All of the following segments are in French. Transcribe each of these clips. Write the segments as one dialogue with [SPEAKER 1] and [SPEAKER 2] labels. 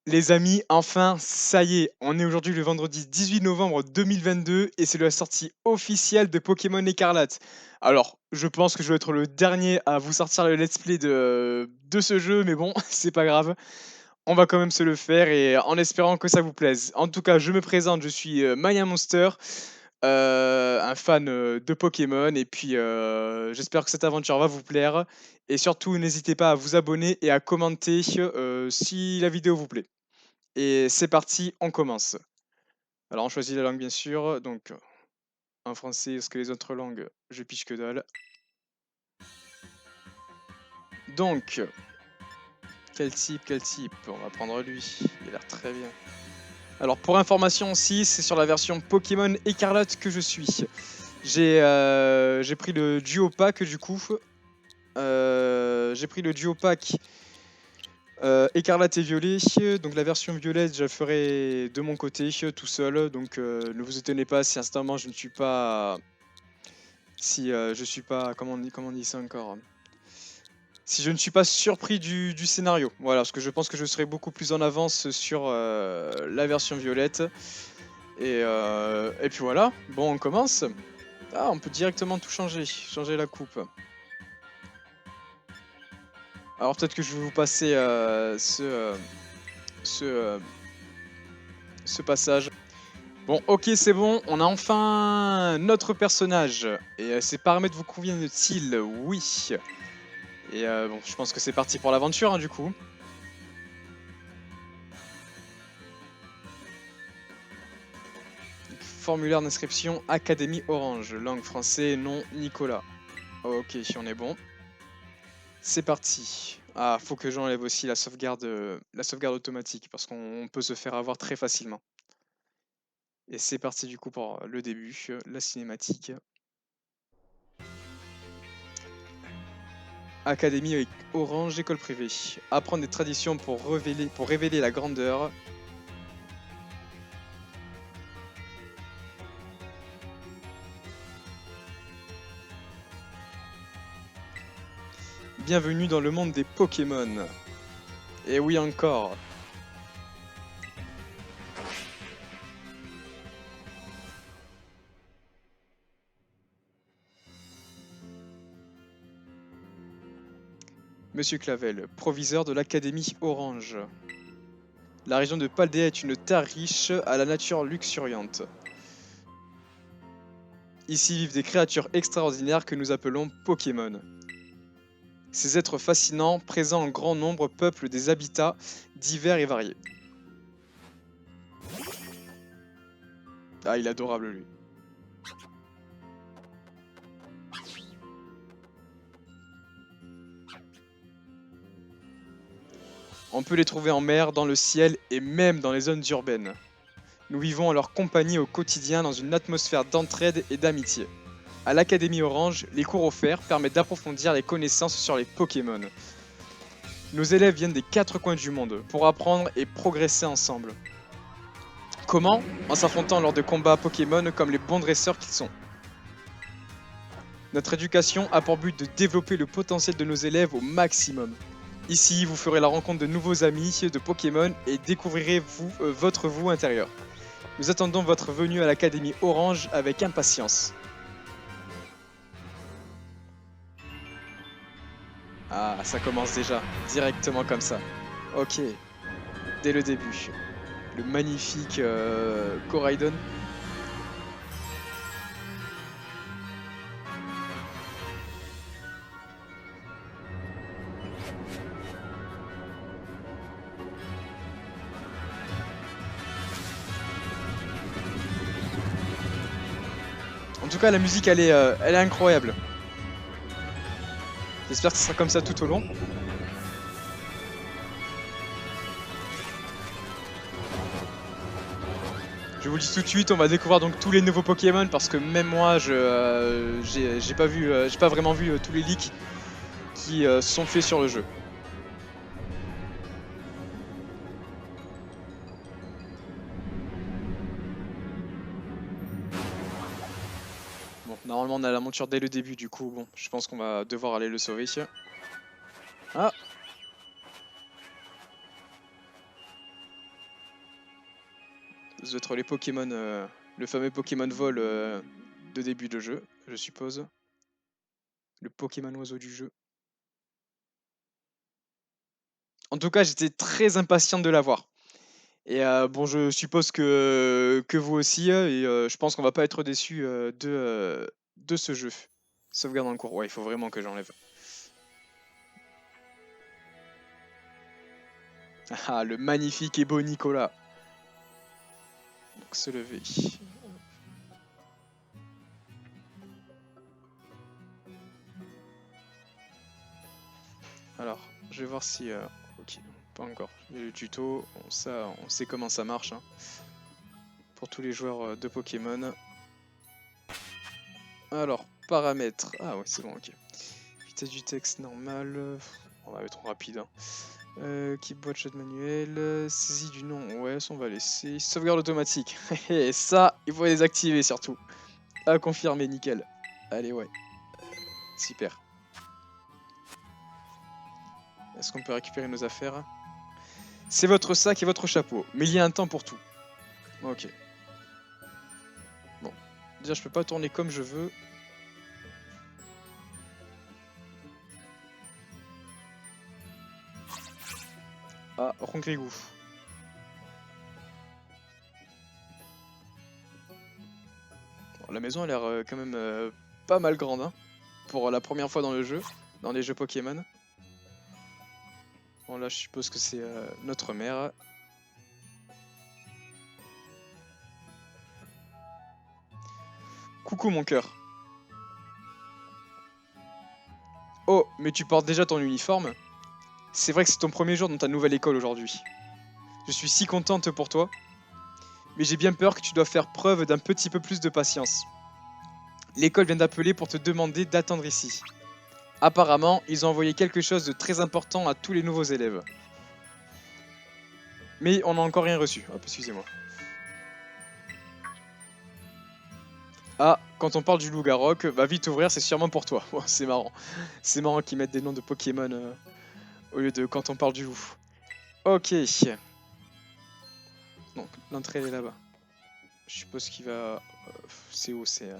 [SPEAKER 1] Les amis, enfin, ça y est, on est aujourd'hui le vendredi 18 novembre 2022 et c'est la sortie officielle de Pokémon Écarlate. Alors, je pense que je vais être le dernier à vous sortir le let's play de ce jeu, mais bon, c'est pas grave. On va quand même se le faire et en espérant que ça vous plaise. En tout cas, je me présente, je suis Maya Monster, un fan de Pokémon et puis j'espère que cette aventure va vous plaire. Et surtout, n'hésitez pas à vous abonner et à commenter si la vidéo vous plaît. Et c'est parti, on commence. Alors on choisit la langue bien sûr, donc en français, parce que les autres langues, je piche que dalle. Donc, quel type? On va prendre lui, il a l'air très bien. Alors pour information aussi, c'est sur la version Pokémon Écarlate que je suis. J'ai pris le duo pack du coup. J'ai pris le duo pack Écarlate et Violet, donc la version violette, je la ferai de mon côté, tout seul. Donc ne vous étonnez pas si instantanément je ne suis pas. Si je suis pas. Comment on dit ça encore? Si je ne suis pas surpris du scénario. Voilà, parce que je pense que je serai beaucoup plus en avance sur la version violette. Et puis voilà, bon, on commence. Ah, on peut directement tout changer, changer la coupe. Alors peut-être que je vais vous passer ce, euh, ce passage. Bon, ok, c'est bon, on a enfin notre personnage. Et ses paramètres vous conviennent-ils? Oui. Et bon, je pense que c'est parti pour l'aventure, hein, du coup. Formulaire d'inscription Académie Orange. Langue français, nom Nicolas. Ok, on est bon. C'est parti. Ah, faut que j'enlève aussi la sauvegarde automatique parce qu'on peut se faire avoir très facilement. Et c'est parti du coup pour le début, la cinématique. Académie Orange, école privée. Apprendre des traditions pour révéler la grandeur. Bienvenue dans le monde des Pokémon. Et oui encore. Monsieur Clavel, proviseur de l'Académie Orange. La région de Paldea est une terre riche à la nature luxuriante. Ici vivent des créatures extraordinaires que nous appelons Pokémon. Ces êtres fascinants, présents en grand nombre, peuplent des habitats divers et variés. Ah, il est adorable lui. On peut les trouver en mer, dans le ciel et même dans les zones urbaines. Nous vivons en leur compagnie au quotidien dans une atmosphère d'entraide et d'amitié. À l'Académie Orange, les cours offerts permettent d'approfondir les connaissances sur les Pokémon. Nos élèves viennent des quatre coins du monde pour apprendre et progresser ensemble. Comment? En s'affrontant lors de combats Pokémon comme les bons dresseurs qu'ils sont. Notre éducation a pour but de développer le potentiel de nos élèves au maximum. Ici, vous ferez la rencontre de nouveaux amis de Pokémon et découvrirez votre vous intérieur. Nous attendons votre venue à l'Académie Orange avec impatience. Ah, ça commence déjà, directement comme ça. Ok, dès le début. Le magnifique Koraidon. En tout cas, la musique, elle est incroyable. J'espère que ce sera comme ça tout au long. Je vous le dis tout de suite, on va découvrir donc tous les nouveaux Pokémon parce que même moi, j'ai pas vraiment vu tous les leaks qui sont faits sur le jeu. Bon, normalement on a la monture dès le début, du coup, bon, je pense qu'on va devoir aller le sauver ici. Ah! Ça doit être les Pokémon, le fameux Pokémon vol de début de jeu, je suppose. Le Pokémon oiseau du jeu. En tout cas, j'étais très impatient de l'avoir. Et bon, je suppose que vous aussi, et je pense qu'on va pas être déçus de ce jeu. Sauvegarde en cours. Ouais, il faut vraiment que j'enlève. Ah, le magnifique et beau Nicolas. Donc, se lever. Alors, je vais voir si... ok, pas encore. Il y a le tuto, bon, ça, on sait comment ça marche. Hein. Pour tous les joueurs de Pokémon. Alors, paramètres. Ah ouais, c'est bon, ok. Vitesse du texte normal. On va mettre en rapide. Hein. Keyboard shot manuel. Saisie du nom, ouais, ça on va laisser. Sauvegarde automatique. Et ça, il faut les activer surtout. À confirmer, nickel. Allez, ouais. Super. Est-ce qu'on peut récupérer nos affaires? C'est votre sac et votre chapeau, mais il y a un temps pour tout. Ok. Bon. Déjà, je peux pas tourner comme je veux. Ah, Rongrigou. Bon, la maison a l'air quand même pas mal grande, hein, pour la première fois dans le jeu, dans les jeux Pokémon. Bon, là, je suppose que c'est notre mère. Coucou, mon cœur. Oh, mais tu portes déjà ton uniforme? C'est vrai que c'est ton premier jour dans ta nouvelle école aujourd'hui. Je suis si contente pour toi, mais j'ai bien peur que tu dois faire preuve d'un petit peu plus de patience. L'école vient d'appeler pour te demander d'attendre ici. Apparemment, ils ont envoyé quelque chose de très important à tous les nouveaux élèves. Mais on n'a encore rien reçu. Hop, excusez-moi. Ah, quand on parle du loup Garok, va vite ouvrir, c'est sûrement pour toi. Oh, c'est marrant. C'est marrant qu'ils mettent des noms de Pokémon au lieu de quand on parle du loup. Ok. Donc, l'entrée elle est là-bas. Je suppose qu'il va... c'est où? C'est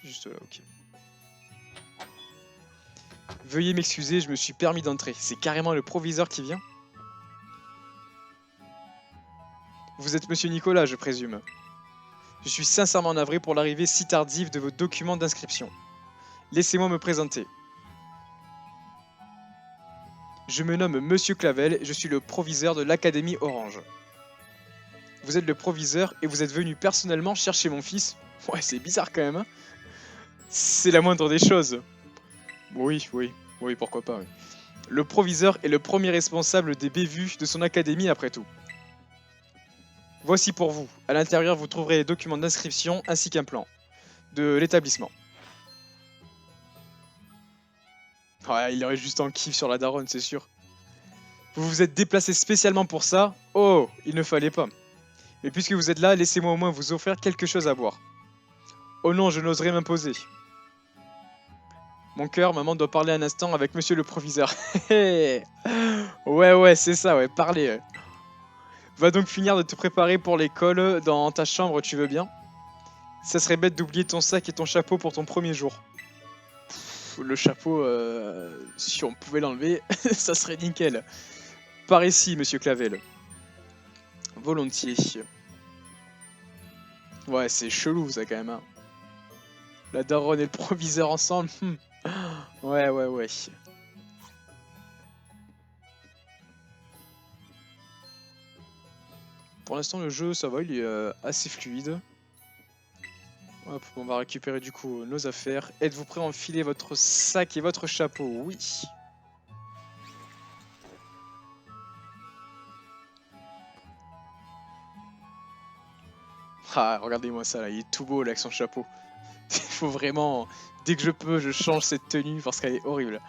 [SPEAKER 1] juste là, ok. Veuillez m'excuser, je me suis permis d'entrer. C'est carrément le proviseur qui vient? Vous êtes monsieur Nicolas, je présume. Je suis sincèrement navré pour l'arrivée si tardive de vos documents d'inscription. Laissez-moi me présenter. Je me nomme Monsieur Clavel, je suis le proviseur de l'Académie Orange. Vous êtes le proviseur et vous êtes venu personnellement chercher mon fils? Ouais, c'est bizarre quand même, hein. C'est la moindre des choses. Oui, oui, oui, pourquoi pas, oui. Le proviseur est le premier responsable des bévues de son académie après tout. Voici pour vous. À l'intérieur, vous trouverez les documents d'inscription ainsi qu'un plan de l'établissement. Ouais, il aurait juste en kiff sur la daronne, c'est sûr. Vous vous êtes déplacé spécialement pour ça? Oh, il ne fallait pas. Mais puisque vous êtes là, laissez-moi au moins vous offrir quelque chose à boire. Oh non, je n'oserais m'imposer. Mon cœur, maman doit parler un instant avec monsieur le proviseur. Ouais, ouais, c'est ça, ouais, parler. Ouais. Va donc finir de te préparer pour l'école dans ta chambre, tu veux bien? Ça serait bête d'oublier ton sac et ton chapeau pour ton premier jour. Le chapeau, si on pouvait l'enlever, ça serait nickel. Par ici, monsieur Clavel. Volontiers. Ouais, c'est chelou ça quand même. Hein. La daronne et le proviseur ensemble. Ouais, ouais, ouais. Pour l'instant, le jeu, ça va, il est assez fluide. Hop, on va récupérer du coup nos affaires. Êtes-vous prêt à enfiler votre sac et votre chapeau? Oui. Ah, regardez-moi ça là, il est tout beau là avec son chapeau. Il faut vraiment, dès que je peux, je change cette tenue parce qu'elle est horrible.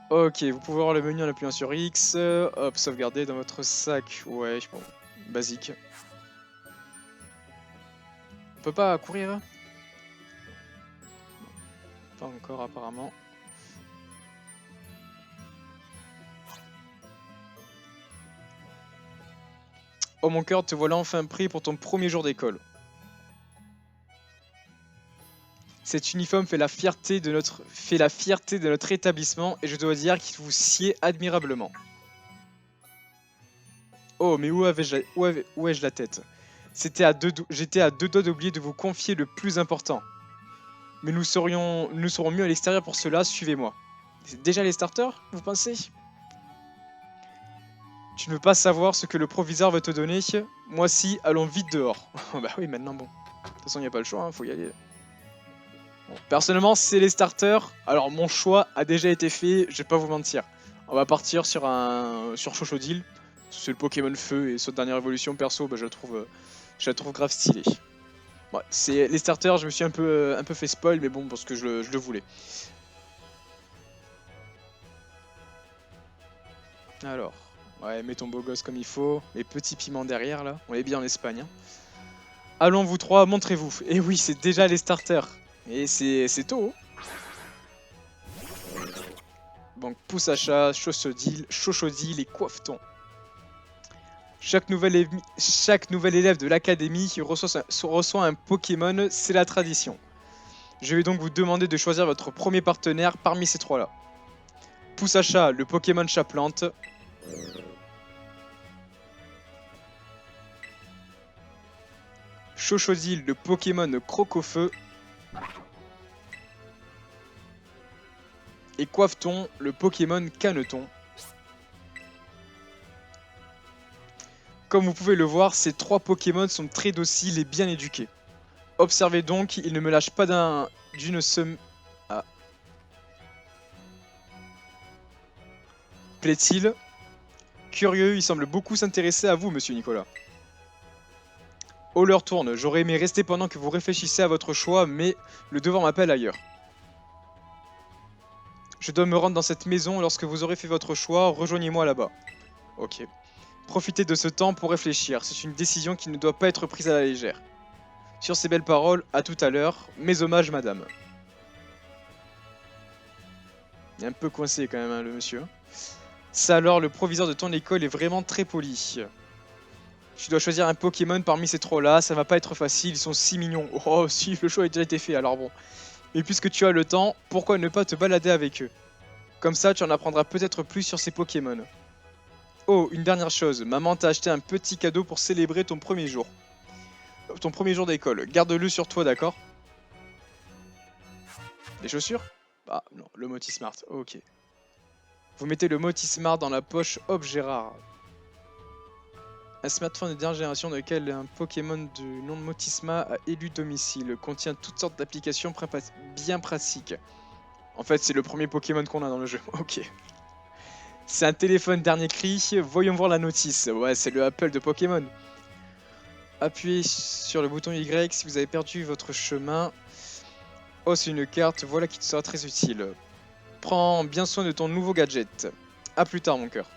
[SPEAKER 1] Ok, vous pouvez voir le menu en appuyant sur X. Hop, sauvegarder dans votre sac. Ouais, bon, basique. On peut pas courir? Hein. Pas encore apparemment. Oh mon cœur, te voilà enfin prêt pour ton premier jour d'école. Cet uniforme fait la fierté de notre établissement et je dois dire qu'il vous sied admirablement. Oh, mais où ai-je la tête? J'étais à deux doigts d'oublier de vous confier le plus important. Mais nous serons mieux à l'extérieur pour cela, suivez-moi. C'est déjà les starters, vous pensez? Tu ne veux pas savoir ce que le proviseur veut te donner? Moi si, allons vite dehors. Bah oui, maintenant bon. De toute façon, il n'y a pas le choix, hein, faut y aller. Bon, personnellement, c'est les starters. Alors, mon choix a déjà été fait, je vais pas vous mentir. On va partir sur Chochodile. C'est le Pokémon Feu et sa dernière évolution, perso, bah, je la trouve grave stylée. Ouais, c'est les starters, je me suis un peu fait spoil, mais bon, parce que je le voulais. Alors, ouais, mets ton beau gosse comme il faut. Les petits piments derrière, là. On est bien en Espagne, hein. Allons, vous trois, montrez-vous. Et oui, c'est déjà les starters. Et c'est tôt, hein. Donc, pousse à chat, Chochodile et Coiffeton. Chaque nouvel élève de l'académie reçoit un Pokémon, c'est la tradition. Je vais donc vous demander de choisir votre premier partenaire parmi ces trois-là. Pousse à chat, le Pokémon chat-plante. Chochodile, le Pokémon Crocofeu. Et Coiffeton, le Pokémon Caneton. Comme vous pouvez le voir, ces trois Pokémon sont très dociles et bien éduqués. Observez donc, ils ne me lâchent pas d'une seule... Ah. Plaît-il? Curieux, il semble beaucoup s'intéresser à vous, monsieur Nicolas. Oh, l'heure tourne, j'aurais aimé rester pendant que vous réfléchissez à votre choix, mais le devoir m'appelle ailleurs. Je dois me rendre dans cette maison lorsque vous aurez fait votre choix, rejoignez-moi là-bas. Ok. Profitez de ce temps pour réfléchir, c'est une décision qui ne doit pas être prise à la légère. Sur ces belles paroles, à tout à l'heure, mes hommages madame. Il est un peu coincé quand même, hein, le monsieur. Ça alors, le proviseur de ton école est vraiment très poli. Tu dois choisir un Pokémon parmi ces trois-là, ça va pas être facile, ils sont si mignons. Oh si, le choix a déjà été fait, alors bon. Et puisque tu as le temps, pourquoi ne pas te balader avec eux? Comme ça, tu en apprendras peut-être plus sur ces Pokémon. Oh, une dernière chose, maman t'a acheté un petit cadeau pour célébrer ton premier jour. Ton premier jour d'école. Garde-le sur toi, d'accord? Les chaussures? Ah non, le Motismart, ok. Vous mettez le Motismart dans la poche objet rare. Un smartphone de dernière génération dans lequel un Pokémon du nom de Motisma a élu domicile. Contient toutes sortes d'applications bien pratiques. En fait, c'est le premier Pokémon qu'on a dans le jeu. Ok. C'est un téléphone dernier cri. Voyons voir la notice. Ouais, c'est le Apple de Pokémon. Appuyez sur le bouton Y si vous avez perdu votre chemin. Oh, c'est une carte. Voilà qui te sera très utile. Prends bien soin de ton nouveau gadget. A plus tard, mon cœur.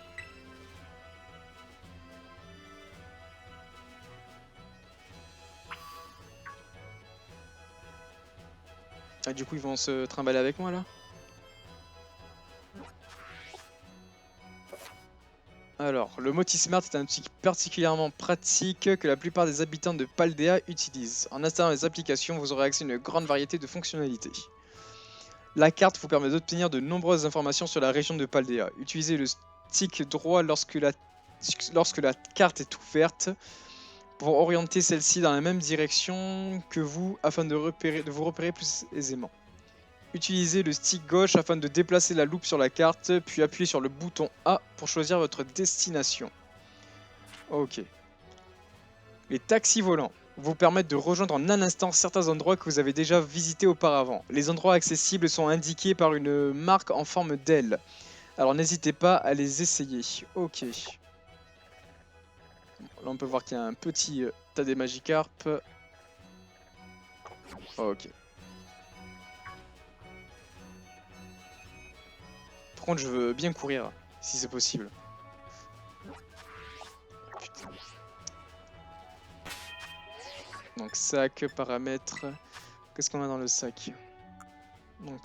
[SPEAKER 1] Ah, du coup, ils vont se trimballer avec moi là? Alors, le Motismart est un outil particulièrement pratique que la plupart des habitants de Paldea utilisent. En installant les applications, vous aurez accès à une grande variété de fonctionnalités. La carte vous permet d'obtenir de nombreuses informations sur la région de Paldea. Utilisez le stick droit lorsque la carte est ouverte pour orienter celle-ci dans la même direction que vous afin de vous repérer plus aisément. Utilisez le stick gauche afin de déplacer la loupe sur la carte, puis appuyez sur le bouton A pour choisir votre destination. Ok. Les taxis volants vous permettent de rejoindre en un instant certains endroits que vous avez déjà visités auparavant. Les endroits accessibles sont indiqués par une marque en forme d'aile. Alors n'hésitez pas à les essayer. Ok. Là on peut voir qu'il y a un petit tas des Magikarp. Ok. Par contre je veux bien courir, si c'est possible. Putain. Donc sac, paramètres. Qu'est-ce qu'on a dans le sac? Donc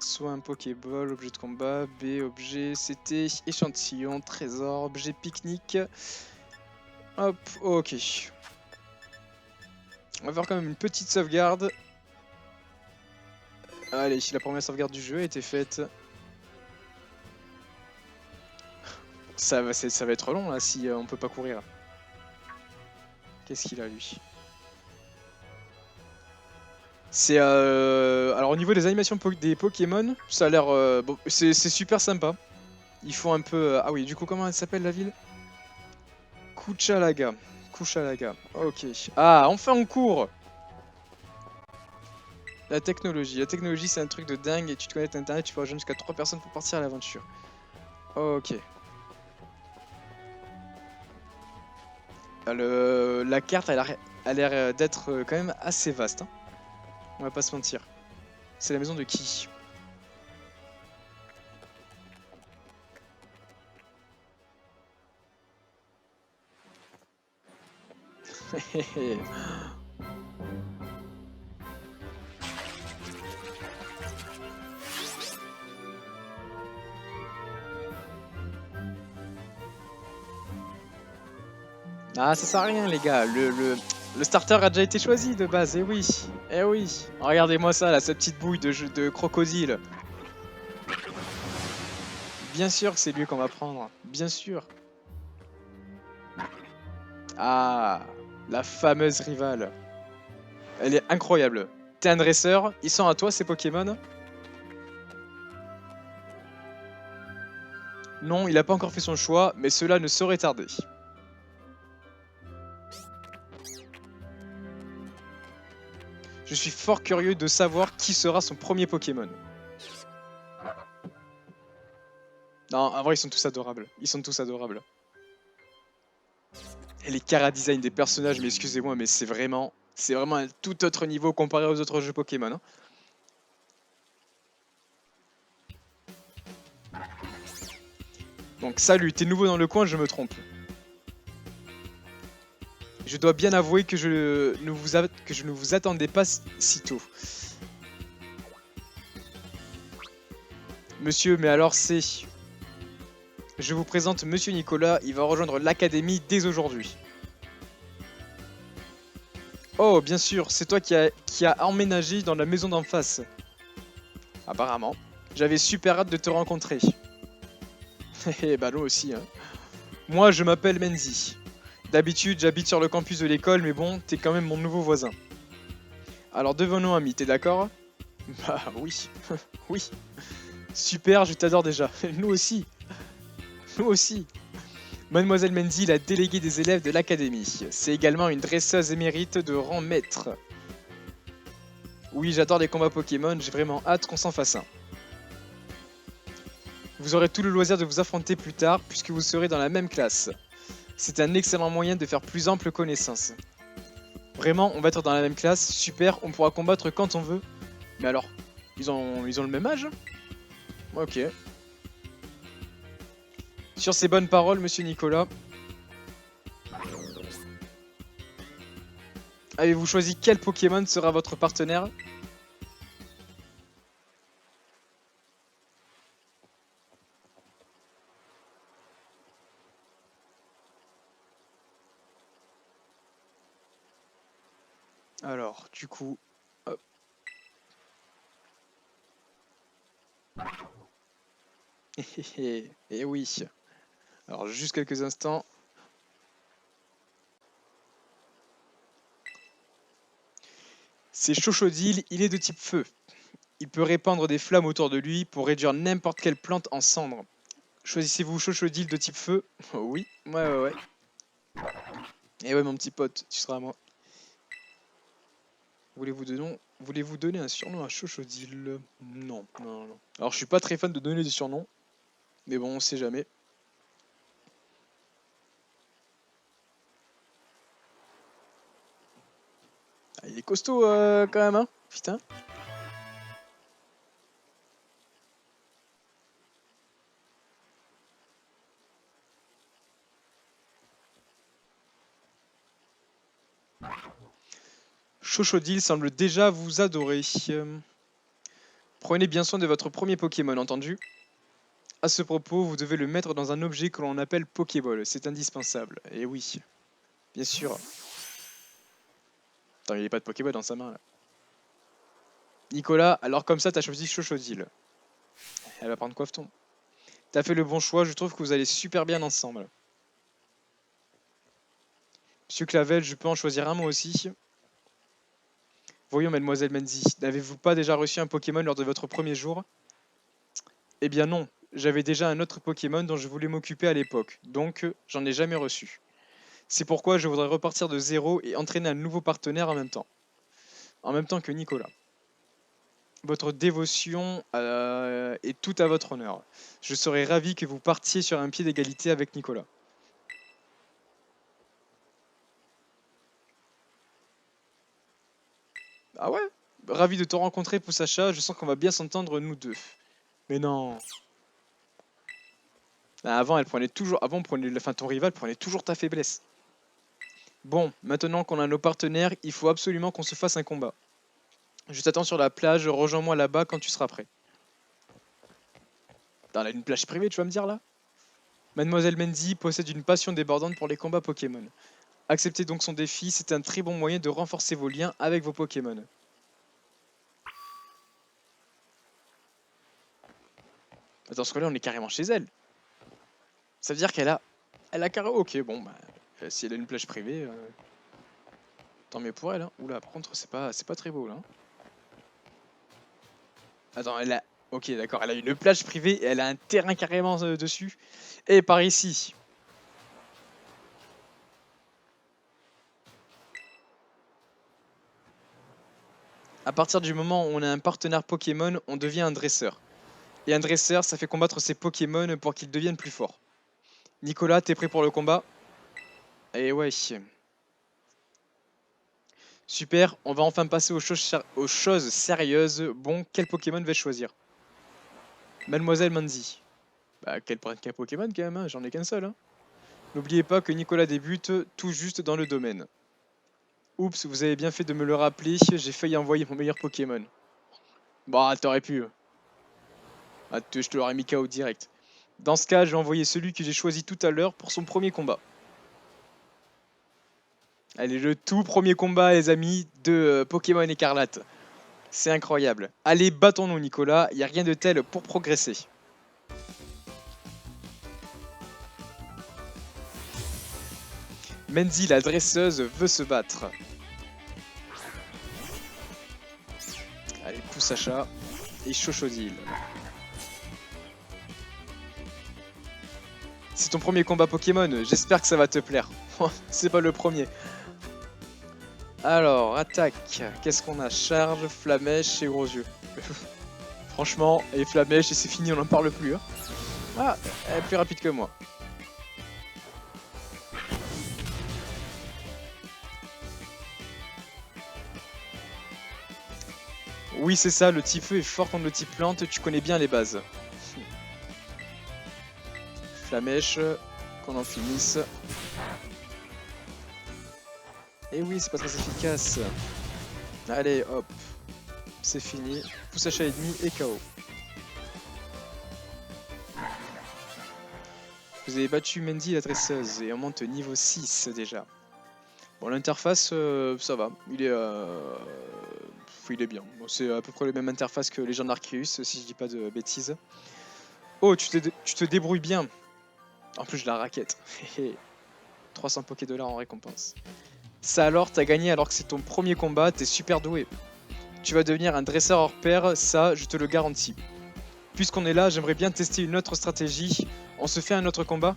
[SPEAKER 1] soit un Pokéball, objet de combat, B, objet, c'était échantillon, trésor, objet pique-nique. Hop, ok. On va faire quand même une petite sauvegarde. Allez, la première sauvegarde du jeu a été faite. Ça va être long là si on peut pas courir. Qu'est-ce qu'il a lui? C'est alors au niveau des animations des Pokémon, ça a l'air bon, c'est super sympa. Ils font un peu ah oui, du coup comment elle s'appelle la ville? Kuchalaga. Kuchalaga. OK. Ah, enfin on court. La technologie c'est un truc de dingue et tu te connectes à internet, tu peux rejoindre jusqu'à 3 personnes pour partir à l'aventure. OK. La carte a l'air d'être quand même assez vaste, hein. On va pas se mentir. C'est la maison de qui? Ah, ça sert à rien, les gars. Le starter a déjà été choisi de base. Eh oui. Eh oui. Regardez-moi ça, là, cette petite bouille de crocodile. Bien sûr que c'est lui qu'on va prendre. Bien sûr. Ah, la fameuse rivale. Elle est incroyable. T'es un dresseur. Ils sont à toi, ces Pokémon? Non, il n'a pas encore fait son choix, mais cela ne saurait tarder. Je suis fort curieux de savoir qui sera son premier Pokémon. Non, en vrai, ils sont tous adorables. Ils sont tous adorables. Et les chara-design des personnages, mais excusez-moi, mais c'est vraiment un tout autre niveau comparé aux autres jeux Pokémon, hein. Donc salut, t'es nouveau dans le coin, je me trompe. Je dois bien avouer que que je ne vous attendais pas si tôt. Monsieur, mais alors c'est... Je vous présente Monsieur Nicolas, il va rejoindre l'académie dès aujourd'hui. Oh, bien sûr, c'est toi qui a emménagé dans la maison d'en face. Apparemment. J'avais super hâte de te rencontrer. Eh bah nous aussi, hein. Moi, je m'appelle Menzi. D'habitude, j'habite sur le campus de l'école, mais bon, t'es quand même mon nouveau voisin. Alors devenons amis, t'es d'accord? Bah oui, oui. Super, je t'adore déjà. Nous aussi, nous aussi. Mademoiselle Menzi, la déléguée des élèves de l'académie. C'est également une dresseuse émérite de rang maître. Oui, j'adore les combats Pokémon, j'ai vraiment hâte qu'on s'en fasse un. Vous aurez tout le loisir de vous affronter plus tard, puisque vous serez dans la même classe. C'est un excellent moyen de faire plus ample connaissance. Vraiment, on va être dans la même classe, super, on pourra combattre quand on veut. Mais alors, ils ont le même âge? Ok. Sur ces bonnes paroles, monsieur Nicolas, avez-vous choisi quel Pokémon sera votre partenaire? Alors, du coup... hop. Et oui. Alors, juste quelques instants. C'est Chochodile, il est de type feu. Il peut répandre des flammes autour de lui pour réduire n'importe quelle plante en cendres. Choisissez-vous Chochodile de type feu? Oui, ouais. Et ouais, mon petit pote, tu seras à moi. Voulez-vous donner un surnom à Chochodile? Non, non. Alors, je suis pas très fan de donner des surnoms, mais bon, on sait jamais. Ah, il est costaud quand même, hein? Putain. Chochodile semble déjà vous adorer. Prenez bien soin de votre premier Pokémon, entendu? À ce propos, vous devez le mettre dans un objet que l'on appelle Pokéball. C'est indispensable. Et oui. Bien sûr. Attends, il n'y avait pas de Pokéball dans sa main là. Nicolas, alors comme ça, t'as choisi Chochodile. Elle va prendre Coiffeton. T'as fait le bon choix, je trouve que vous allez super bien ensemble. Monsieur Clavel, je peux en choisir un moi aussi. Voyons, mademoiselle Menzi, n'avez-vous pas déjà reçu un Pokémon lors de votre premier jour? Eh bien non, j'avais déjà un autre Pokémon dont je voulais m'occuper à l'époque, donc j'en ai jamais reçu. C'est pourquoi je voudrais repartir de zéro et entraîner un nouveau partenaire en même temps que Nicolas. Votre dévotion est tout à votre honneur. Je serais ravi que vous partiez sur un pied d'égalité avec Nicolas. Ah ouais? Ravi de te rencontrer, Poussacha, je sens qu'on va bien s'entendre nous deux. Mais non. Ah, avant, elle prenait toujours. Avant, enfin, ton rival prenait toujours ta faiblesse. Bon, maintenant qu'on a nos partenaires, il faut absolument qu'on se fasse un combat. Je t'attends sur la plage, rejoins-moi là-bas quand tu seras prêt. Dans une plage privée, tu vas me dire là? Mademoiselle Menzi possède une passion débordante pour les combats Pokémon. Acceptez donc son défi, c'est un très bon moyen de renforcer vos liens avec vos Pokémon. Attends, ce que là, on est carrément chez elle. Ça veut dire qu'elle a... Elle a carrément... Ok, bon, bah... Si elle a une plage privée... Tant mieux pour elle, hein. Oula, par contre, c'est pas très beau, là. Attends, elle a... Ok, d'accord, elle a une plage privée et elle a un terrain carrément dessus. Et par ici. À partir du moment où on a un partenaire Pokémon, on devient un dresseur. Et un dresseur, ça fait combattre ses Pokémon pour qu'ils deviennent plus forts. Nicolas, t'es prêt pour le combat? Eh ouais. Super, on va enfin passer aux choses sérieuses. Bon, quel Pokémon vais-je choisir? Mademoiselle Manzi. Bah, quel Pokémon quand même, hein, j'en ai qu'un seul. Hein. N'oubliez pas que Nicolas débute tout juste dans le domaine. Oups, vous avez bien fait de me le rappeler, j'ai failli envoyer mon meilleur Pokémon. Bah, t'aurais pu. Ah, je te l'aurais mis KO direct. Dans ce cas, je vais envoyer celui que j'ai choisi tout à l'heure pour son premier combat. Allez, le tout premier combat, les amis, de Pokémon Écarlate. C'est incroyable. Allez, battons-nous, Nicolas, il n'y a rien de tel pour progresser. Menzi, la dresseuse, veut se battre. Allez, Poussacha et Chochodile. C'est ton premier combat Pokémon, j'espère que ça va te plaire. C'est pas le premier. Alors, attaque. Qu'est-ce qu'on a? Charge, flamèche et gros yeux. Franchement, et flamèche et c'est fini, on n'en parle plus. Hein. Ah, elle est plus rapide que moi. Oui, c'est ça, le type feu est fort contre le type plante, tu connais bien les bases. Flamèche, qu'on en finisse. Et oui, c'est pas très efficace. Allez, hop. C'est fini. Poussage à ennemi et KO. Vous avez battu Mendy la dresseuse et on monte niveau 6 déjà. Bon, l'interface, ça va. Il est bien. Bon, c'est à peu près la même interface que Legend Arceus, si je dis pas de bêtises. Oh, tu te débrouilles bien. En plus, je la raquette. 300 $, en récompense. Ça alors, t'as gagné alors que c'est ton premier combat, t'es super doué. Tu vas devenir un dresseur hors pair, ça, je te le garantis. Puisqu'on est là, j'aimerais bien tester une autre stratégie. On se fait un autre combat?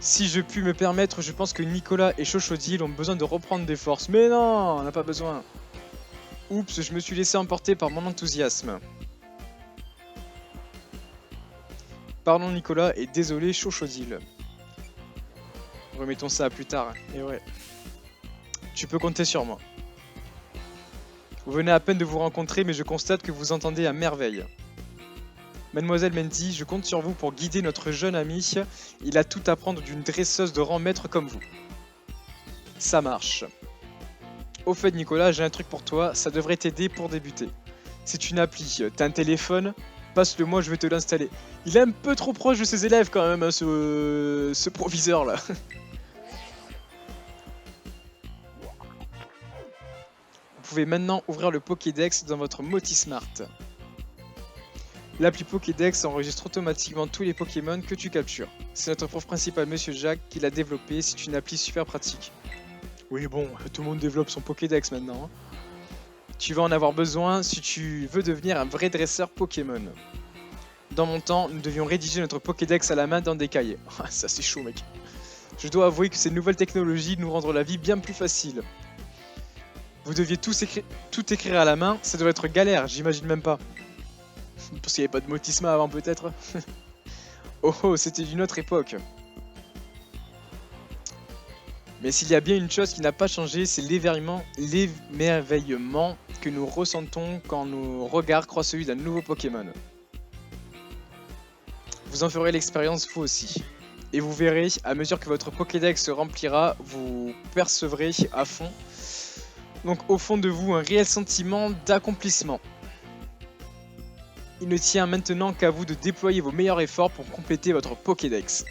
[SPEAKER 1] Si je puis me permettre, je pense que Nicolas et Chochodile ont besoin de reprendre des forces. Mais non, on n'a pas besoin. Oups, je me suis laissé emporter par mon enthousiasme. Pardon Nicolas et désolé Chochodile. Remettons ça à plus tard. Et ouais. Tu peux compter sur moi. Vous venez à peine de vous rencontrer, mais je constate que vous entendez à merveille. Mademoiselle Mendy, je compte sur vous pour guider notre jeune ami. Il a tout à prendre d'une dresseuse de rang maître comme vous. Ça marche. Au fait, Nicolas, j'ai un truc pour toi. Ça devrait t'aider pour débuter. C'est une appli. T'as un téléphone? Passe-le moi, je vais te l'installer. Il est un peu trop proche de ses élèves quand même, hein, ce proviseur là. Vous pouvez maintenant ouvrir le Pokédex dans votre Motismart. L'appli Pokédex enregistre automatiquement tous les Pokémon que tu captures. C'est notre prof principal, Monsieur Jacques, qui l'a développé. C'est une appli super pratique. Oui, bon, tout le monde développe son Pokédex maintenant. Hein. Tu vas en avoir besoin si tu veux devenir un vrai dresseur Pokémon. Dans mon temps, nous devions rédiger notre Pokédex à la main dans des cahiers. Ça c'est chaud mec. Je dois avouer que ces nouvelles technologies nous rendront la vie bien plus facile. Vous deviez tout écrire à la main, ça doit être galère, j'imagine même pas. Parce qu'il n'y avait pas de Motisma avant peut-être. Oh oh, c'était d'une autre époque. Mais s'il y a bien une chose qui n'a pas changé, c'est l'émerveillement que nous ressentons quand nos regards croisent celui d'un nouveau Pokémon. Vous en ferez l'expérience vous aussi. Et vous verrez, à mesure que votre Pokédex se remplira, vous percevrez à fond, donc au fond de vous, un réel sentiment d'accomplissement. Il ne tient maintenant qu'à vous de déployer vos meilleurs efforts pour compléter votre Pokédex.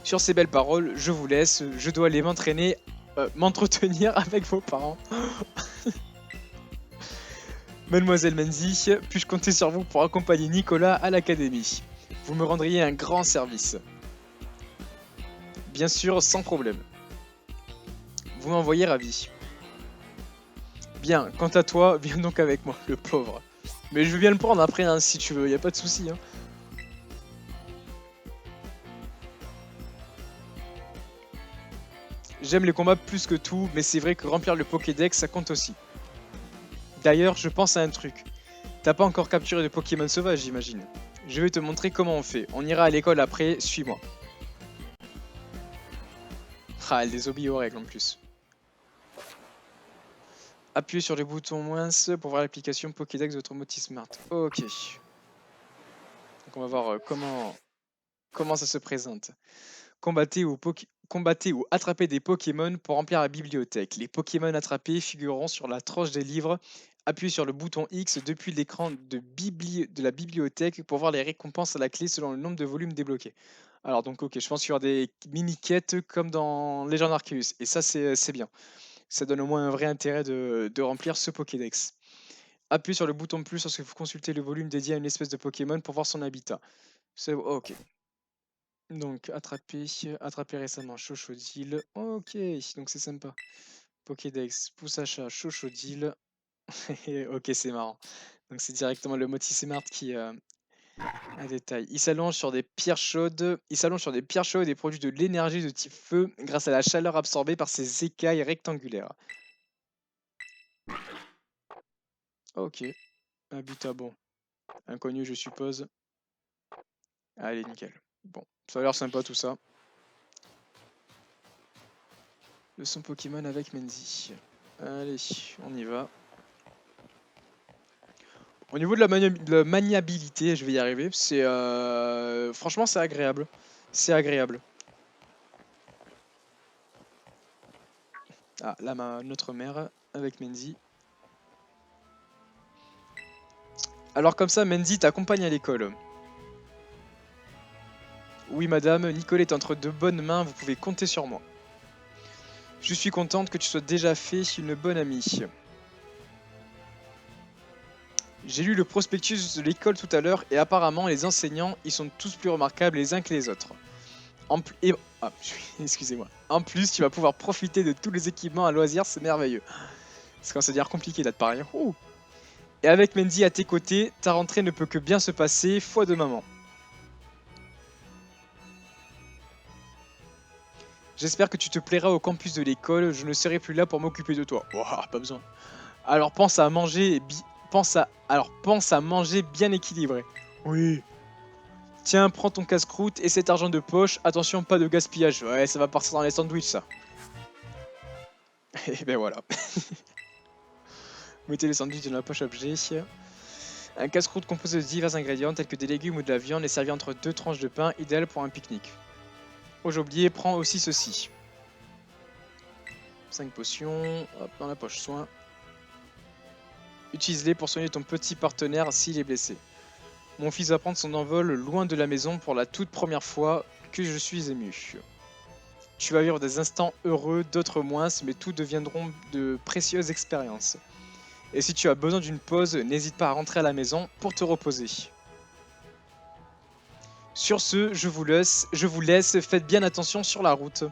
[SPEAKER 1] Sur ces belles paroles, je vous laisse, je dois aller m'entretenir avec vos parents. Mademoiselle Menzi, puis-je compter sur vous pour accompagner Nicolas à l'académie? Vous me rendriez un grand service. Bien sûr, sans problème. Vous m'envoyez ravi. Bien, quant à toi, viens donc avec moi, le pauvre. Mais je viens le prendre après, hein, si tu veux, y a pas de souci. Hein. J'aime les combats plus que tout, mais c'est vrai que remplir le Pokédex, ça compte aussi. D'ailleurs, je pense à un truc. T'as pas encore capturé de Pokémon sauvages, j'imagine. Je vais te montrer comment on fait. On ira à l'école après, suis-moi. Ah, elle désobéit aux règles en plus. Appuyez sur le bouton moins pour voir l'application Pokédex de votre Motismart. Ok. Donc on va voir comment ça se présente. Combattez ou attrapez des Pokémon pour remplir la bibliothèque. Les Pokémon attrapés figureront sur la tranche des livres. Appuyez sur le bouton X depuis l'écran de la bibliothèque pour voir les récompenses à la clé selon le nombre de volumes débloqués. Alors donc ok, je pense qu'il y aura des mini-quêtes comme dans Legend Arceus. Et ça c'est bien. Ça donne au moins un vrai intérêt de remplir ce Pokédex. Appuyez sur le bouton plus lorsque vous consultez le volume dédié à une espèce de Pokémon pour voir son habitat. C'est ok. Donc, attrapé récemment, Chochodile. Ok, donc c'est sympa. Pokédex, Poussachat, Chochodile. Ok, c'est marrant. Donc, c'est directement le Motismart qui a détail. Il s'allonge sur des pierres chaudes. Il s'allonge sur des pierres chaudes et produit de l'énergie de type feu grâce à la chaleur absorbée par ses écailles rectangulaires. Ok, habitat bon. Inconnu, je suppose. Allez, nickel. Bon, ça a l'air sympa tout ça. Le son Pokémon avec Menzi. Allez, on y va. Au niveau de la maniabilité, je vais y arriver. C'est franchement, c'est agréable. C'est agréable. Ah, là, notre mère avec Menzi. Alors comme ça, Menzi t'accompagne à l'école. Oui, madame, Nicolas est entre de bonnes mains, vous pouvez compter sur moi. Je suis contente que tu sois déjà fait une bonne amie. J'ai lu le prospectus de l'école tout à l'heure et apparemment les enseignants, ils sont tous plus remarquables les uns que les autres. Excusez-moi. En plus, tu vas pouvoir profiter de tous les équipements à loisirs, c'est merveilleux. C'est quand ça devient compliqué là de parler. Ouh. Et avec Mendy à tes côtés, ta rentrée ne peut que bien se passer, foi de maman. J'espère que tu te plairas au campus de l'école, je ne serai plus là pour m'occuper de toi. Oh, pas besoin. Alors pense à manger pense à manger bien équilibré. Oui. Tiens, prends ton casse-croûte et cet argent de poche. Attention, pas de gaspillage. Ouais, ça va partir dans les sandwichs, ça. Et ben voilà. Mettez les sandwichs dans la poche objet. Un casse-croûte composé de divers ingrédients tels que des légumes ou de la viande est servi entre deux tranches de pain, idéal pour un pique-nique. Oh, j'ai oublié, prends aussi ceci. 5 potions, hop, dans la poche soin. Utilise-les pour soigner ton petit partenaire s'il est blessé. Mon fils va prendre son envol loin de la maison pour la toute première fois que je suis ému. Tu vas vivre des instants heureux, d'autres moins, mais tout deviendront de précieuses expériences. Et si tu as besoin d'une pause, n'hésite pas à rentrer à la maison pour te reposer. Sur ce, je vous laisse, faites bien attention sur la route.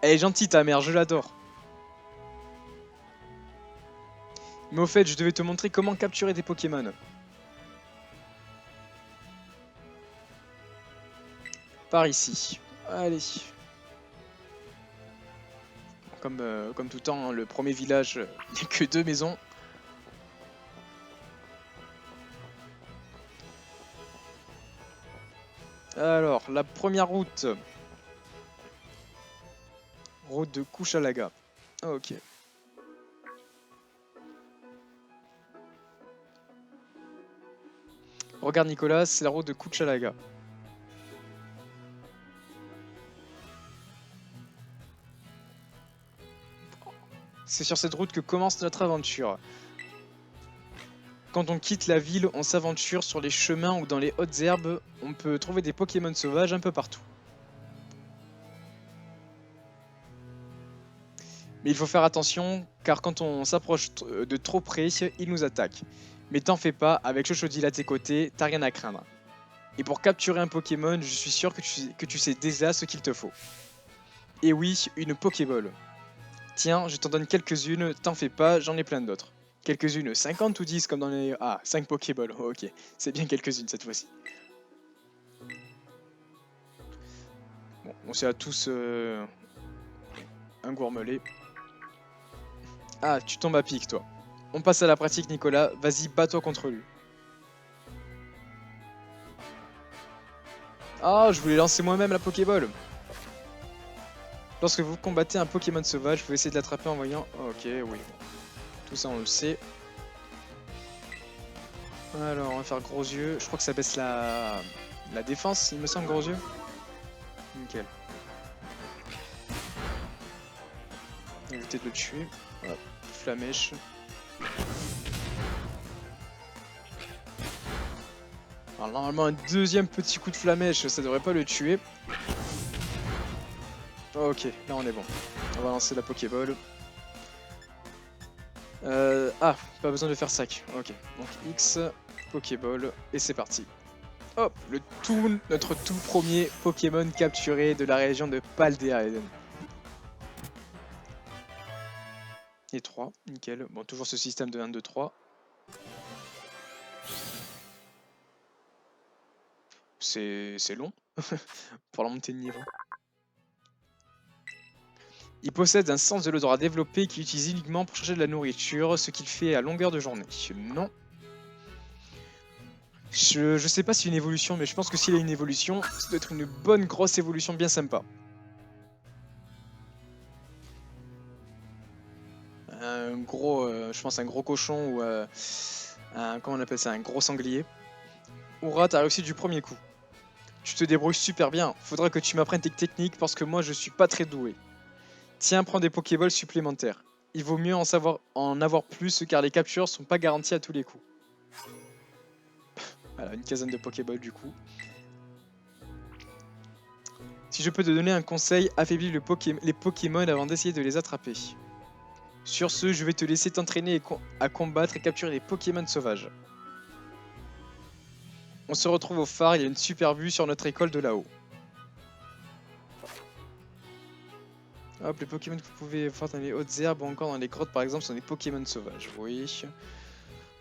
[SPEAKER 1] Elle est gentille ta mère, je l'adore. Mais au fait, je devais te montrer comment capturer des Pokémon. Par ici. Allez. Comme tout le temps, hein, le premier village, il n'y a que 2 maisons. Alors, la première route. Route de Kuchalaga. Ok. Regarde Nicolas, c'est la route de Kuchalaga. C'est sur cette route que commence notre aventure. Quand on quitte la ville, on s'aventure sur les chemins ou dans les hautes herbes. On peut trouver des Pokémon sauvages un peu partout. Mais il faut faire attention, car quand on s'approche de trop près, ils nous attaquent. Mais t'en fais pas, avec Chochodile à tes côtés, t'as rien à craindre. Et pour capturer un Pokémon, je suis sûr que tu sais déjà ce qu'il te faut. Et oui, une Pokéball. Tiens, je t'en donne quelques-unes, t'en fais pas, j'en ai plein d'autres. Quelques-unes, 50 ou 10 comme dans les... Ah, 5 Pokéballs, ok. C'est bien quelques-unes cette fois-ci. Bon, on sait à tous un gourmelet. Ah, tu tombes à pic, toi. On passe à la pratique, Nicolas. Vas-y, bats-toi contre lui. Ah, je voulais lancer moi-même la Pokéball. Lorsque vous combattez un Pokémon sauvage, vous pouvez essayer de l'attraper en voyant... Ok, oui. Tout ça, on le sait. Alors, on va faire gros yeux. Je crois que ça baisse la défense, il me semble, gros yeux. Nickel. Éviter de le tuer. Hop, flamèche. Alors, normalement, un deuxième petit coup de flamèche, ça devrait pas le tuer. Ok, là on est bon. On va lancer la Pokéball. Ah, pas besoin de faire sac. Ok, donc X, Pokéball, et c'est parti. Hop, notre tout premier Pokémon capturé de la région de Paldeaden. Et 3, nickel. Bon, toujours ce système de 1, 2, 3. C'est long pour la montée de niveau. Il possède un sens de l'odorat développé qu'il utilise uniquement pour chercher de la nourriture, ce qu'il fait à longueur de journée. Non. Je sais pas si c'est une évolution, mais je pense que s'il a une évolution, ça doit être une bonne grosse évolution bien sympa. Un gros, je pense un gros cochon ou comment on appelle ça, un gros sanglier. Oura, t'as réussi du premier coup. Tu te débrouilles super bien. Faudra que tu m'apprennes tes techniques parce que moi je suis pas très doué. Tiens, prends des Pokéballs supplémentaires. Il vaut mieux en avoir plus car les captures sont pas garanties à tous les coups. Voilà, une quinzaine de Pokéballs du coup. Si je peux te donner un conseil, affaiblis les Pokémon avant d'essayer de les attraper. Sur ce, je vais te laisser t'entraîner à combattre et capturer les Pokémon sauvages. On se retrouve au phare, il y a une super vue sur notre école de là-haut. Hop, les Pokémon que vous pouvez voir dans les hautes herbes ou encore dans les grottes par exemple sont des Pokémon sauvages. Oui.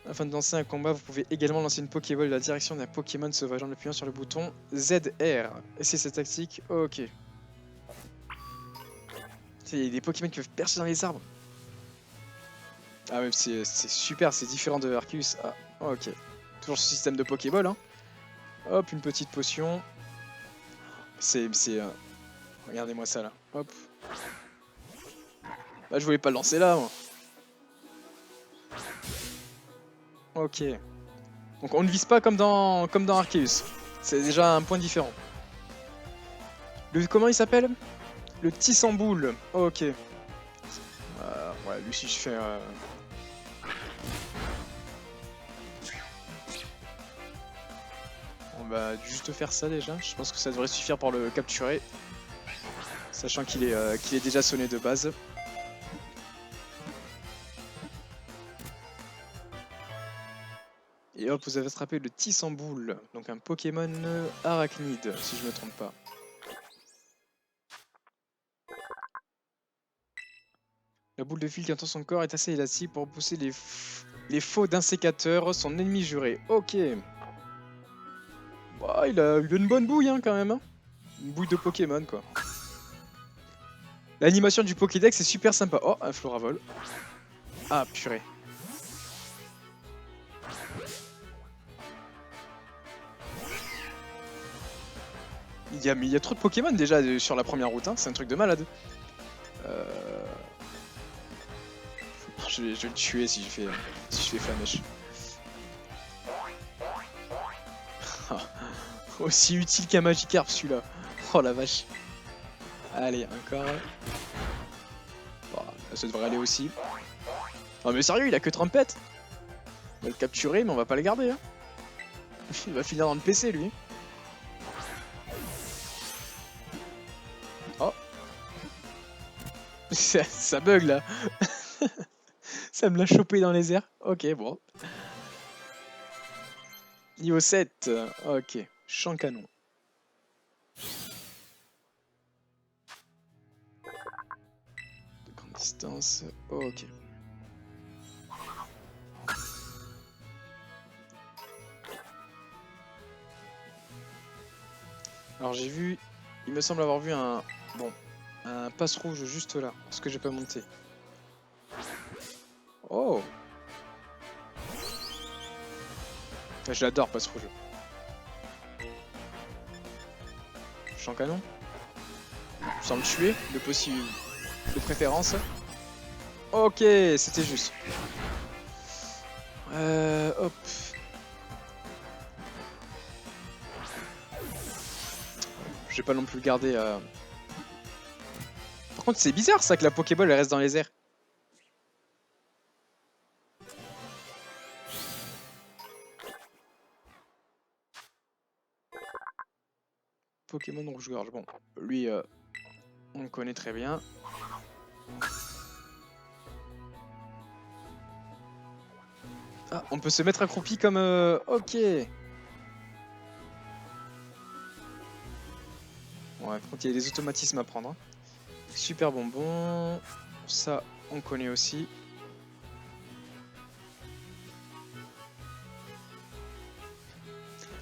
[SPEAKER 1] Afin de lancer un combat, vous pouvez également lancer une Pokéball dans la direction d'un Pokémon sauvage en appuyant sur le bouton ZR. Et c'est cette tactique. Ok. Il y a des Pokémon qui peuvent percer dans les arbres. Ah ouais, c'est super, c'est différent de Arceus. Ah, ok. Toujours ce système de Pokéball, hein. Hop, une petite potion. Regardez-moi ça, là. Hop. Bah, je voulais pas le lancer là, moi. Ok. Donc on ne vise pas comme dans Arceus. C'est déjà un point différent. Comment il s'appelle? Le Tissamboule. Ok. Ouais, lui si je fais... On va juste faire ça déjà. Je pense que ça devrait suffire pour le capturer. Sachant qu'il est déjà sonné de base. Et hop, vous avez attrapé le Tissamboule. Donc un Pokémon arachnide, si je me trompe pas. La boule de fil qui entoure son corps est assez élastique pour repousser les faux d'un sécateur, son ennemi juré. Ok. Bah, il a une bonne bouille hein, quand même. Hein. Une bouille de Pokémon quoi. L'animation du Pokédex est super sympa. Oh, un Floravol. Ah, purée. Mais il y a trop de Pokémon déjà sur la première route, hein. C'est un truc de malade. Je vais le tuer si je fais Flamèche. Aussi utile qu'un Magikarp celui-là. Oh la vache. Allez, encore. Bon, ça devrait aller aussi. Non mais sérieux, il a que Trompette. On va le capturer, mais on va pas le garder. Hein. Il va finir dans le PC lui. Oh. Ça bug là. Ça me l'a chopé dans les airs. Ok, bon. Niveau 7. Ok. Champ canon. De grande distance. Ok. Alors j'ai vu... Il me semble avoir vu un... Bon. Un passe rouge juste là. Ce que j'ai pas monté. Oh. Je l'adore, passe rouge. Champ canon. Sans le tuer, de possible. De préférence. Ok, c'était juste. Hop. Je vais pas non plus le garder. Par contre, c'est bizarre ça que la Pokéball elle reste dans les airs. Pokémon rouge-gorge. Bon, lui, on le connaît très bien. Ah, on peut se mettre accroupi comme... Ok. Ouais, par contre, il y a des automatismes à prendre. Hein. Super bonbon. Ça, on connaît aussi.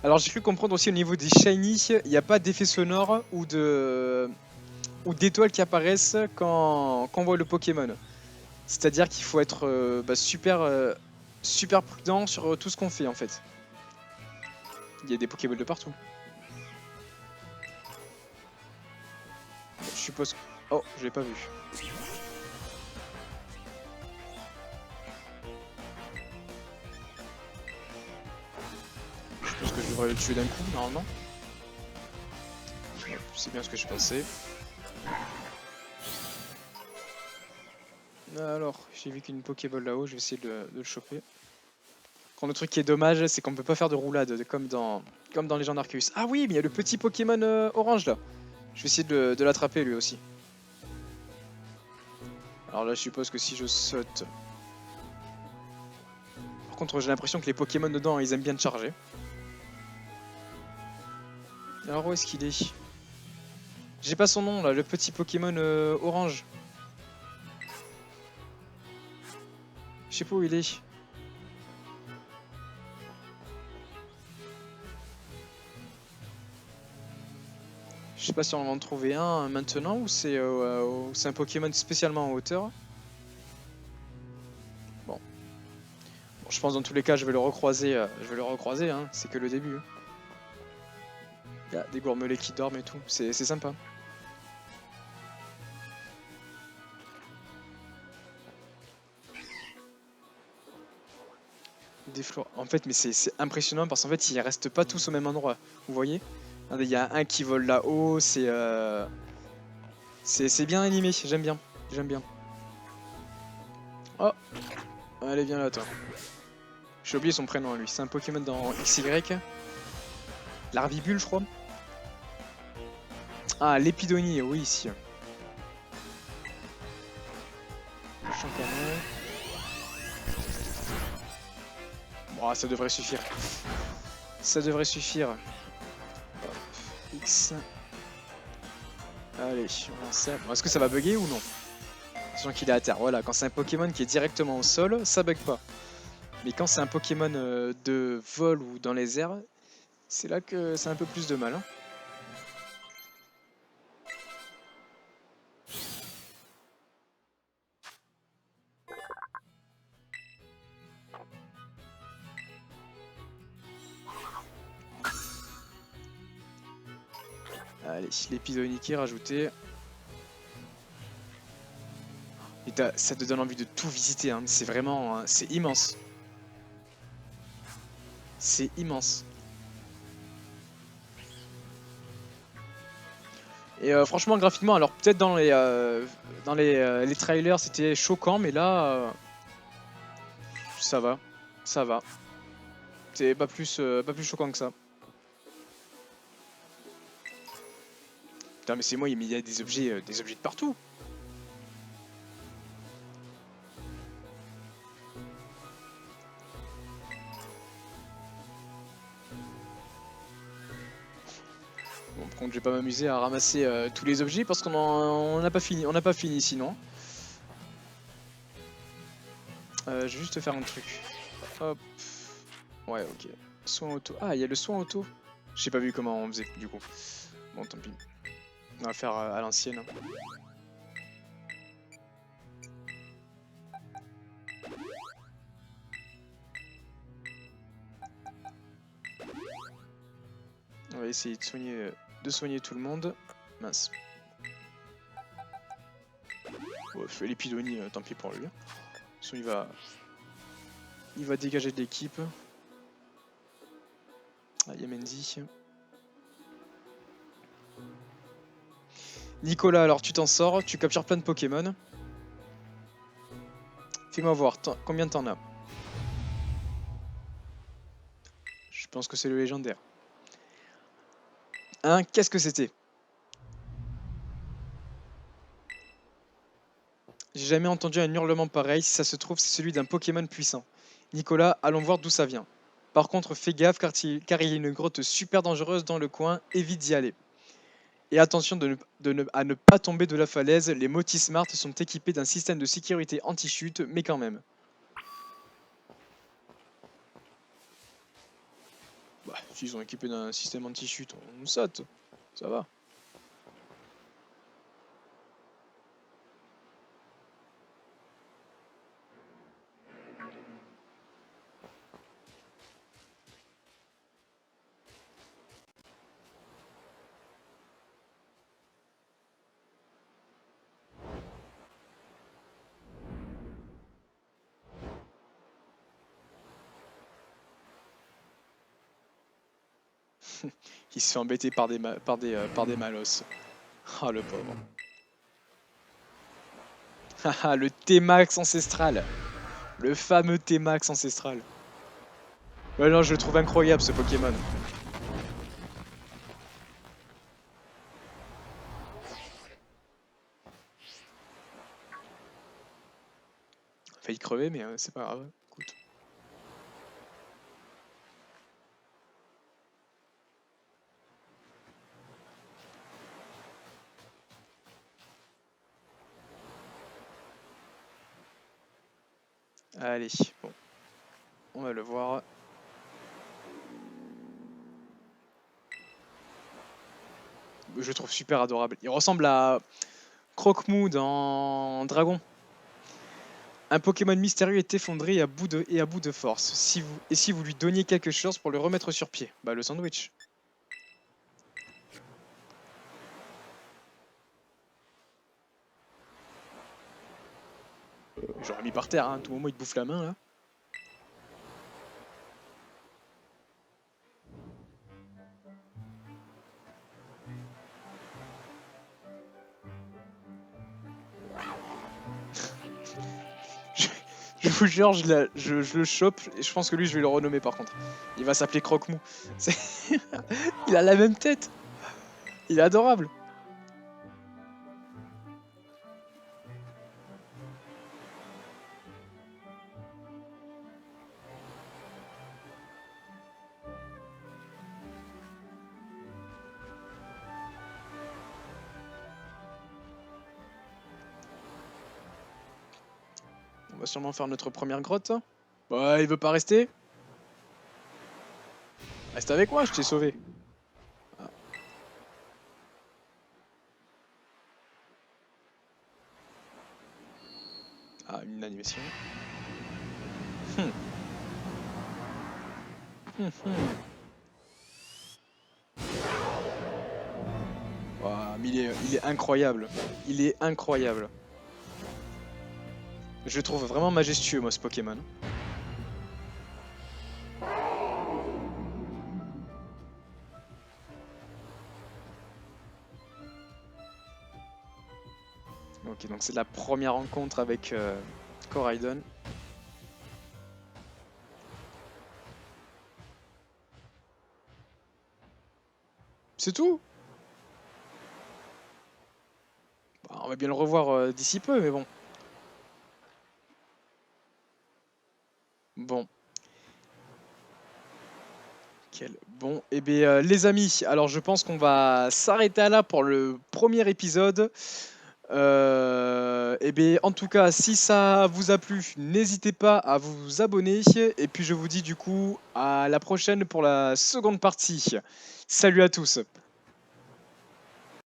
[SPEAKER 1] Alors, j'ai cru comprendre aussi au niveau des shiny, il n'y a pas d'effet sonore ou d'étoiles qui apparaissent quand on voit le Pokémon. C'est-à-dire qu'il faut être super prudent sur tout ce qu'on fait en fait. Il y a des Pokéballs de partout. Je suppose... Oh, je l'ai pas vu. Je pense que je devrais le tuer d'un coup, normalement. C'est bien ce que je pensais. Alors, j'ai vu qu'une Pokéball là-haut, je vais essayer de le choper. Quand le truc qui est dommage, c'est qu'on peut pas faire de roulade, comme dans Legend Arceus. Ah oui, mais il y a le petit Pokémon orange là. Je vais essayer de l'attraper lui aussi. Alors là, je suppose que si je saute... Par contre, j'ai l'impression que les Pokémon dedans, ils aiment bien te charger. Alors où est-ce qu'il est? J'ai pas son nom là, le petit Pokémon orange. Je sais pas où il est. Je sais pas si on va en trouver un maintenant ou c'est un Pokémon spécialement en hauteur. Bon. Je pense dans tous les cas je vais le recroiser, hein. C'est que le début. Il y a des gourmelets qui dorment et tout, c'est sympa. Des fleurs. En fait, mais c'est impressionnant parce qu'en fait, ils restent pas tous au même endroit. Vous voyez? Il y a un qui vole là-haut, c'est C'est bien animé, j'aime bien. J'aime bien. Oh, allez, viens là, toi. J'ai oublié son prénom, lui. C'est un Pokémon dans XY. Larvibule, je crois. Ah, l'Épidonie, oui, ici. Le Champignon. Bon, ça devrait suffire. Ça devrait suffire. Hop, X. Allez, on lance ça. Bon, est-ce que ça va bugger ou non? Sachant qu'il est à terre. Voilà, quand c'est un Pokémon qui est directement au sol, ça bug pas. Mais quand c'est un Pokémon de vol ou dans les airs, c'est là que c'est un peu plus de mal. Hein. Allez, l'Épidonie qui est rajouté. Et ça te donne envie de tout visiter. Hein. C'est vraiment... c'est immense. C'est immense. Et franchement, graphiquement, alors peut-être dans les trailers c'était choquant, mais là, ça va, ça va. C'est pas plus choquant que ça. Putain, mais c'est moi, il y a des objets de partout. Bon, par contre, je vais pas m'amuser à ramasser tous les objets parce qu'on n'a pas fini, on n'a pas fini sinon. Je vais juste te faire un truc. Hop. Ouais, ok. Soin auto. Ah, il y a le soin auto. J'ai pas vu comment on faisait du coup. Bon, tant pis. On va faire à l'ancienne. On va essayer de soigner tout le monde. Mince. Bon, l'Épidonie, tant pis pour lui. Sinon, il va dégager de l'équipe. Ah, il y a Mendy. Nicolas, alors tu t'en sors, tu captures plein de Pokémon. Fais-moi voir, combien t'en as? Je pense que c'est le légendaire. Hein, qu'est-ce que c'était? J'ai jamais entendu un hurlement pareil. Si ça se trouve, c'est celui d'un Pokémon puissant. Nicolas, allons voir d'où ça vient. Par contre, fais gaffe car il y a une grotte super dangereuse dans le coin. Évite d'y aller. Et attention à ne pas tomber de la falaise. Les Motismart sont équipés d'un système de sécurité anti-chute, mais quand même. Bah, s'ils sont équipés d'un système anti-chute, on saute. Ça va. Il se fait embêter par des malos. Ah, le pauvre. Haha, le T-Max ancestral. Le fameux T-Max ancestral. Ouais, non, je le trouve incroyable ce Pokémon. Failli crever, mais c'est pas grave. Écoute. Allez, bon. On va le voir. Je le trouve super adorable. Il ressemble à Croque-Mou dans Dragon. Un Pokémon mystérieux est effondré et à bout de force. Si vous lui donniez quelque chose pour le remettre sur pied? Bah, le sandwich. J'aurais mis par terre, hein. À tout moment il te bouffe la main là. Je vous jure, je le chope et je pense que lui, je vais le renommer par contre. Il va s'appeler Croque-Mou. Il a la même tête. Il est adorable. On va sûrement faire notre première grotte. Ouais, il veut pas rester. Reste avec moi, je t'ai sauvé. Ah, ah, une animation. Hum, hum. Ouah, mais il est incroyable. Il est incroyable. Je le trouve vraiment majestueux, moi, ce Pokémon. Ok, donc c'est la première rencontre avec Koraidon. C'est tout. Bah, on va bien le revoir d'ici peu, mais bon. Bon. Quel bon. Eh bien, les amis, alors je pense qu'on va s'arrêter là pour le premier épisode. Eh bien, en tout cas, si ça vous a plu, n'hésitez pas à vous abonner. Et puis, je vous dis du coup à la prochaine pour la seconde partie. Salut à tous.